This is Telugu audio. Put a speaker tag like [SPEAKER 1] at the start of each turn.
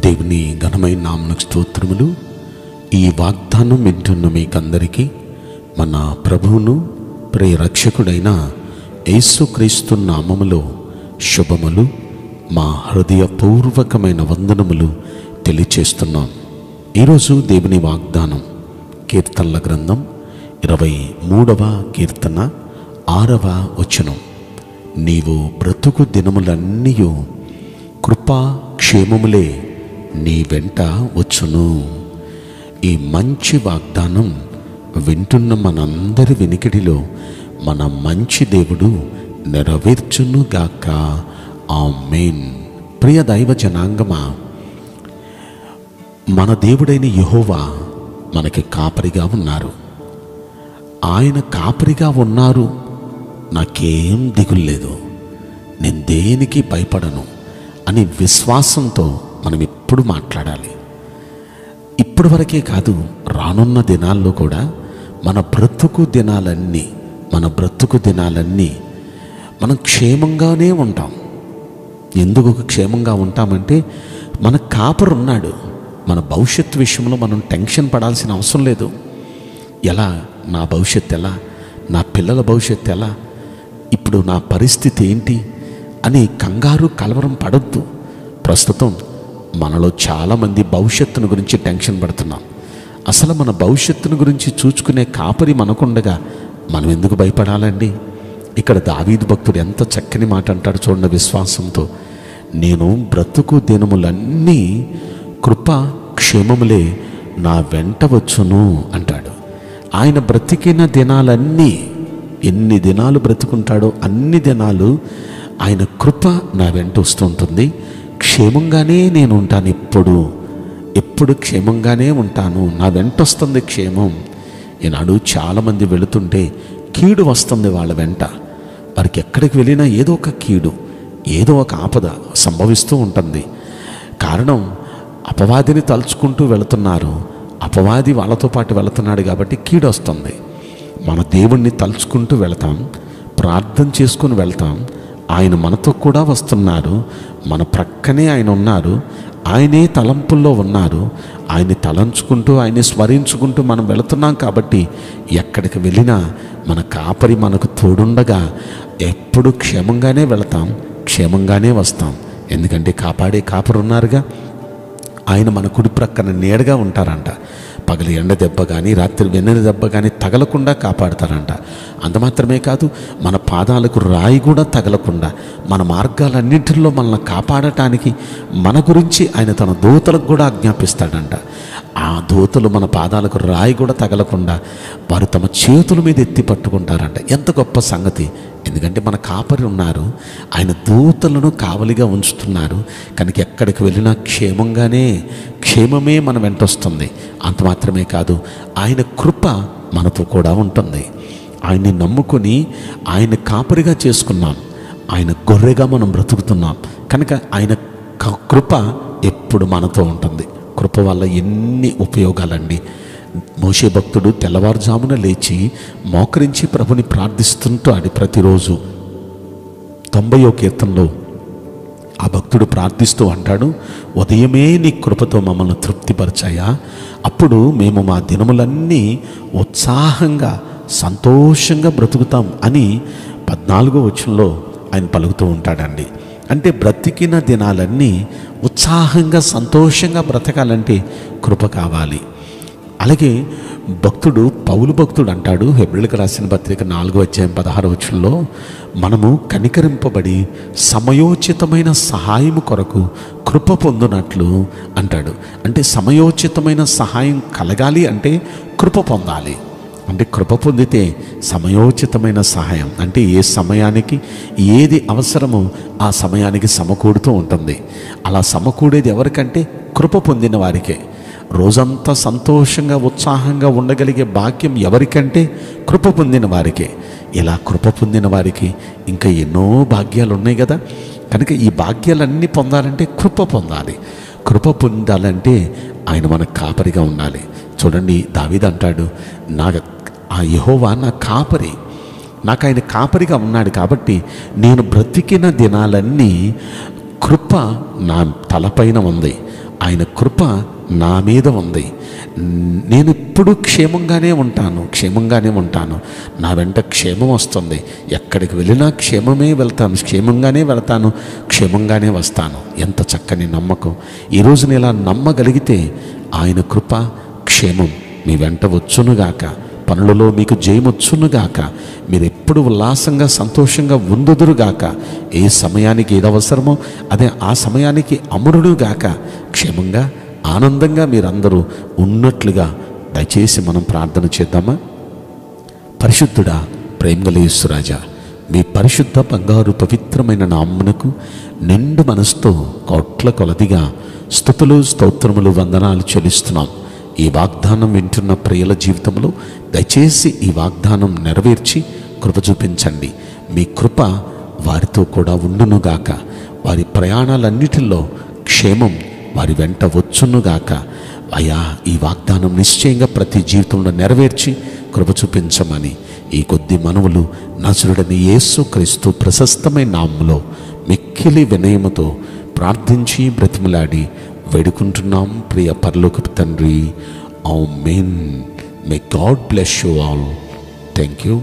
[SPEAKER 1] దేవుని ఘనమైన నామమునకు స్తోత్రములు. ఈ వాగ్దానం వింటున్న మీకందరికీ మన ప్రభువును ప్రియ రక్షకుడైన యేసుక్రీస్తు నామములో శుభములు, మా హృదయపూర్వకమైన వందనములు తెలియచేస్తున్నాం. ఈరోజు దేవుని వాగ్దానం కీర్తనల గ్రంథం 23వ కీర్తన 6వ వచనం. నీవు బ్రతుకు దినములన్నీయు కృపా క్షేమములే నీ వెంట వచ్చును. ఈ మంచి వాగ్దానం వింటున్న మనందరి వినికిడిలో మన మంచి దేవుడు నెరవేర్చునుగాక. ఆమేన్. ప్రియ దైవ జనాంగమా, మన దేవుడైన యెహోవా మనకి కాపరిగా ఉన్నారు. ఆయన కాపరిగా ఉన్నారు, నాకేం దిగులేదు, నేను దేనికి భయపడను అని విశ్వాసంతో మనం ఎప్పుడు మాట్లాడాలి. ఇప్పటి వరకే కాదు, రానున్న దినాల్లో కూడా మన బ్రతుకు దినాలన్నీ మనం క్షేమంగానే ఉంటాం. ఎందుకు క్షేమంగా ఉంటామంటే మన కాపరు ఉన్నాడు. మన భవిష్యత్తు విషయంలో మనం టెన్షన్ పడాల్సిన అవసరం లేదు. ఎలా, నా భవిష్యత్తు ఎలా, నా పిల్లల భవిష్యత్తు ఎలా, ఇప్పుడు నా పరిస్థితి ఏంటి అని కంగారు కలవరం పడొద్దు. ప్రస్తుతం మనలో చాలామంది భవిష్యత్తును గురించి టెన్షన్ పడుతున్నాం. అసలు మన భవిష్యత్తును గురించి చూసుకునే కాపరి మనకుండగా మనం ఎందుకు భయపడాలండి? ఇక్కడ దావీదు భక్తుడు ఎంత చక్కని మాట అంటాడు చూడండి విశ్వాసంతో. నేను బ్రతుకు దినములన్నీ కృప క్షేమములే నా వెంట వచ్చును అంటాడు. ఆయన బ్రతికిన దినాలన్నీ, ఎన్ని దినాలు బ్రతుకుంటాడో అన్ని దినాలు ఆయన కృప నా వెంట వస్తుంటుంది. క్షేమంగానే నేను ఉంటాను, ఎప్పుడు క్షేమంగానే ఉంటాను, నా వెంట వస్తుంది క్షేమం. ఈనాడు చాలామంది వెళుతుంటే కీడు వస్తుంది వాళ్ళ వెంట. వారికి ఎక్కడికి వెళ్ళినా ఏదో ఒక కీడు, ఏదో ఒక ఆపద సంభవిస్తూ ఉంటుంది. కారణం, అపవాదిని తలుచుకుంటూ వెళుతున్నారు. అపవాది వాళ్ళతో పాటు వెళుతున్నాడు కాబట్టి కీడు వస్తుంది. మన దేవుణ్ణి తలుచుకుంటూ వెళతాం, ప్రార్థన చేసుకుని వెళ్తాం. ఆయన మనతో కూడా వస్తున్నారు, మన ప్రక్కనే ఆయన ఉన్నారు, ఆయనే తలంపుల్లో ఉన్నారు. ఆయన్ని తలంచుకుంటూ, ఆయన్ని స్మరించుకుంటూ మనం వెళుతున్నాం కాబట్టి ఎక్కడికి వెళ్ళినా మన కాపరి మనకు తోడుండగా ఎప్పుడు క్షేమంగానే వెళతాం, క్షేమంగానే వస్తాం. ఎందుకంటే కాపాడే కాపరు ఉన్నారుగా. ఆయన మన కుడి ప్రక్కన నీడగా ఉంటారంట. పగలు ఎండ దెబ్బ కానీ, రాత్రి వెన్నెల దెబ్బ కానీ తగలకుండా కాపాడతారంట. అంత మాత్రమే కాదు, మన పాదాలకు రాయి కూడా తగలకుండా మన మార్గాలన్నింటిలో మనల్ని కాపాడటానికి మన గురించి ఆయన తన దూతలకు కూడా ఆజ్ఞాపిస్తాడంట. ఆ దూతలు మన పాదాలకు రాయి కూడా తగలకుండా వారు తమ చేతుల మీద ఎత్తి పట్టుకుంటారంట. ఎంత గొప్ప సంగతి! ఎందుకంటే మన కాపరి ఉన్నారు, ఆయన దూతలను కావలిగా ఉంచుతున్నారు. కనుక ఎక్కడికి వెళ్ళినా క్షేమమే మన వెంట వస్తుంది. అంత మాత్రమే కాదు, ఆయన కృప మనతో కూడా ఉంటుంది. ఆయన్ని నమ్ముకొని ఆయన కాపరిగా చేసుకున్నాం, ఆయన గొర్రెగా మనం బ్రతుకుతున్నాం. కనుక ఆయన కృప ఎప్పుడు మనతో ఉంటుంది. కృప వల్ల ఎన్ని ఉపయోగాలండి. మోషే భక్తుడు తెల్లవారుజామున లేచి మోకరించి ప్రభుని ప్రార్థిస్తుంటాడు ప్రతిరోజు. 90వ కీర్తనలో ఆ భక్తుడు ప్రార్థిస్తూ అంటాడు, ఉదయమే నీ కృపతో మమ్మల్ని తృప్తిపరచాయా, అప్పుడు మేము మా దినములన్నీ ఉత్సాహంగా సంతోషంగా బ్రతుకుతాం అని 14వ వచనంలో ఆయన పలుకుతూ ఉంటాడండి. అంటే బ్రతికిన దినాలన్నీ ఉత్సాహంగా సంతోషంగా బ్రతకాలంటే కృప కావాలి. అలాగే పౌలు భక్తుడు అంటాడు, హెబ్రీయులకు రాసిన పత్రిక 4వ అధ్యాయం 16వ వచనంలో, మనము కనికరింపబడి సమయోచితమైన సహాయం కొరకు కృప పొందునట్లు అంటాడు. అంటే సమయోచితమైన సహాయం కలగాలి అంటే కృప పొందాలి. అంటే కృప పొందితే సమయోచితమైన సహాయం అంటే ఏ సమయానికి ఏది అవసరమో ఆ సమయానికి సమకూడుతూ ఉంటుంది. అలా సమకూడేది ఎవరికంటే కృప పొందిన వారికే. రోజంతా సంతోషంగా ఉత్సాహంగా ఉండగలిగే భాగ్యం ఎవరికంటే కృప పొందిన వారికే. ఇలా కృప పొందిన వారికి ఇంకా ఎన్నో భాగ్యాలు ఉన్నాయి కదా. కనుక ఈ భాగ్యాలన్నీ పొందాలంటే కృప పొందాలి. కృప పొందాలంటే ఆయన మనకు కాపరిగా ఉండాలి. చూడండి, దావీదు అంటాడు, ఆ యెహోవా నా కాపరి, నాకు ఆయన కాపరిగా ఉన్నాడు కాబట్టి నేను బ్రతికిన దినాలన్నీ కృప నా తలపైన ఉంది. ఆయన కృప నా మీద ఉంది. నేను ఎప్పుడు క్షేమంగానే ఉంటాను. నా వెంట క్షేమం వస్తుంది. ఎక్కడికి వెళ్ళినా క్షేమమే వెళ్తాను, క్షేమంగానే వెళ్తాను, క్షేమంగానే వస్తాను. ఎంత చక్కని నమ్మకం! ఈరోజు నేను ఇలా నమ్మగలిగితే ఆయన కృప, క్షేమం మీ వెంట వచ్చునుగాక. పనులలో మీకు జయమొచ్చునుగాక. మీరు ఎప్పుడు ఉల్లాసంగా సంతోషంగా ఉందుదురుగాక. ఏ సమయానికి ఏది అవసరమో అదే ఆ సమయానికి అమరుడుగాక. క్షేమంగా ఆనందంగా మీరందరూ ఉన్నట్లుగా దయచేసి మనం ప్రార్థన చేద్దామా? పరిశుద్ధుడా, ప్రేమగల యేసురాజా, మీ పరిశుద్ధ బంగారు పవిత్రమైన నామమునకు నిండు మనసుతో కోట్ల కొలదిగా స్తుతులు, స్తోత్రములు, వందనాలు చెల్లిస్తున్నాం. ఈ వాగ్దానం వింటున్న ప్రియుల జీవితంలో దయచేసి ఈ వాగ్దానం నెరవేర్చి కృప చూపించండి. మీ కృప వారితో కూడా ఉండునుగాక. వారి ప్రయాణాలన్నిటిలో క్షేమం వారి వెంట వచ్చునుగాక. అయ్యా, ఈ వాగ్దానం నిశ్చయంగా ప్రతి జీవితంలో నెరవేర్చి కృప చూపించమని ఈ కొద్ది మనవులు నజరుడని యేసుక్రీస్తు ప్రశస్తమైన నామములో మిక్కిలి వినయముతో ప్రార్థించి బ్రతిమలాడి వేడుకుంటున్నాం ప్రియ పరలోకపు తండ్రి. ఆమేన్. May God bless you all. Thank you.